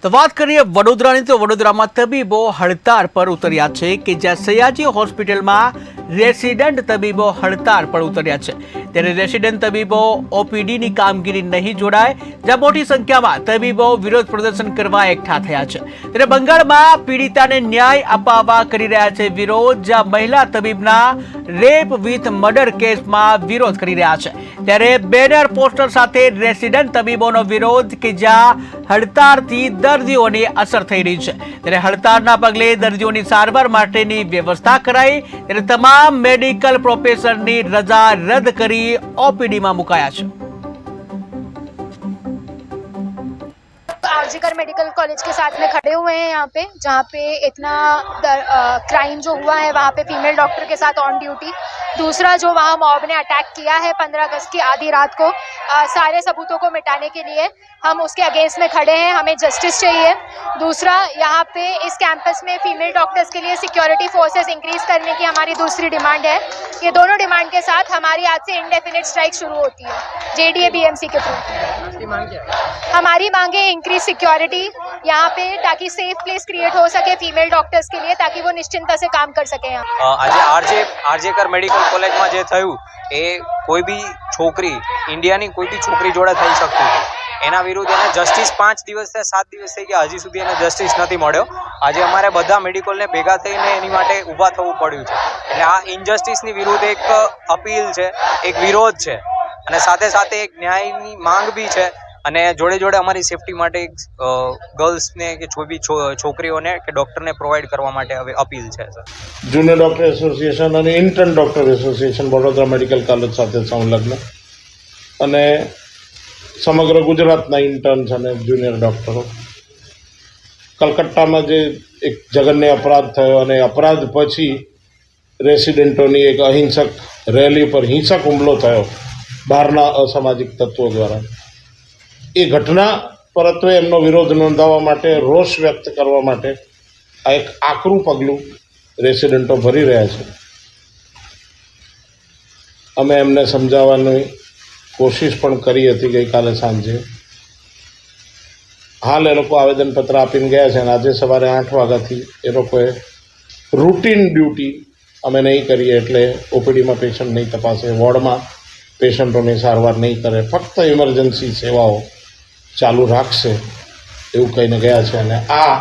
તો વાત કરીએ વડોદરાની, તો વડોદરામાં તબીબો હડતાળ પર ઉતર્યા છે કે જ્યાં સયાજી હોસ્પિટલમાં રેસિડેન્ટ તબીબો હડતાળ પર ઉતર્યા છે, ત્યારે રેસિડેન્ટ તબીબો ઓપીડીની કામગીરી નહીં જોડાય, જ્યાં મોટી સંખ્યામાં તબીબો વિરોધ પ્રદર્શન કરવા એકઠા થયા છે। ત્યારે બંગાળમાં પીડિતાને ન્યાય અપાવવા કરી રહ્યા છે વિરોધ, જ્યાં મહિલા તબીબના રેપ વિથ મર્ડર કેસમાં વિરોધ કરી રહ્યા છે, ત્યારે બેનર પોસ્ટર સાથે રેસિડેન્ટ તબીબોનો વિરોધ કે જ્યાં હડતાળથી દર્દીઓની અસર થઈ રહી છે। ત્યારે હડતાળના પગલે દર્દીઓની સારવાર માટેની વ્યવસ્થા કરાઈ, ત્યારે તમામ મેડિકલ પ્રોફેશનની રજા રદ કરી ઓપીડીમાં મુકાયા છે। आरजीकर मेडिकल कॉलेज के साथ में खड़े हुए हैं यहाँ पे, जहाँ पे इतना क्राइम जो हुआ है वहाँ पे फीमेल डॉक्टर के साथ ऑन ड्यूटी। दूसरा जो वहाँ मॉब ने अटैक किया है 15 अगस्त की आधी रात को, सारे सबूतों को मिटाने के लिए हम उसके अगेंस्ट में खड़े हैं, हमें जस्टिस चाहिए। दूसरा, यहाँ पे इस कैंपस में फीमेल डॉक्टर्स के लिए सिक्योरिटी फोर्सेस इंक्रीज करने की हमारी दूसरी डिमांड है। ये दोनों डिमांड के साथ हमारी आज से इंडेफिनिट स्ट्राइक शुरू होती है जेडीए बीएमसी के थ्रू। हमारी मांगे इंक्रीज सिक्योरिटी यहाँ पे, ताकि सेफ प्लेस क्रिएट हो सके फीमेल डॉक्टर्स के लिए, ताकि वो निश्चिंता से काम कर सके। आज आरजेकर मेडिकल कॉलेजમાં જે થયું એ કોઈ બી છોકરી, ઇન્ડિયાની કોઈ બી છોકરી જોડે થઈ શકતું હતું, એના વિરુદ્ધ એને જસ્ટિસ 5 દિવસ થી 7 દિવસ થઈ ગયા, હજી સુધી એને જસ્ટિસ નથી મળ્યો। આજે અમારે બધા મેડિકલને ભેગા થઈને એની માટે ઊભા થવું પડ્યું છે। એટલે આ ઇનજસ્ટિસની વિરુદ્ધ એક અપીલ છે, એક વિરોધ છે, અને સાથે સાથે એક ન્યાયની માંગ બી છે, અને જોડે જોડે અમારી સેફટી માટે ગર્લ્સને કે છોકરીઓને કે ડૉક્ટરને પ્રોવાઈડ કરવા માટે હવે અપીલ છે। જુનિયર ડૉક્ટર એસોસિએશન અને intern doctor association Vadodara medical college સાથે સંલગ્ન, અને સમગ્ર ગુજરાતના ઇન્ટર્ન્સ અને જુનિયર ડૉક્ટરો કલકત્તામાં જે એક જઘન્ય અપરાધ થયો, અને અપરાધ પછી રેસિડેન્ટોની એક અહિંસક રેલી પર હિંસક હુમલો થયો બહારના અસામાજિક તત્વો દ્વારા, એ ઘટના પરત્વે એમનો વિરોધ નોંધાવવા માટે, રોષ વ્યક્ત કરવા માટે આ એક આકરું પગલું રેસિડેન્ટો ભરી રહ્યા છે। અમે એમને સમજાવવાની કોશિશ પણ કરી હતી ગઈકાલે સાંજે। હાલ એ લોકો આવેદનપત્ર આપીને ગયા છે, અને આજે સવારે 8 વાગ્યાથી એ લોકોએ રૂટીન ડ્યુટી અમે નહીં કરીએ, એટલે ઓપીડીમાં પેશન્ટ નહીં તપાસે, વોર્ડમાં પેશન્ટોની સારવાર નહીં કરે, ફક્ત ઇમરજન્સી સેવાઓ ચાલુ રાખશે એવું કહીને ગયા છે। અને આ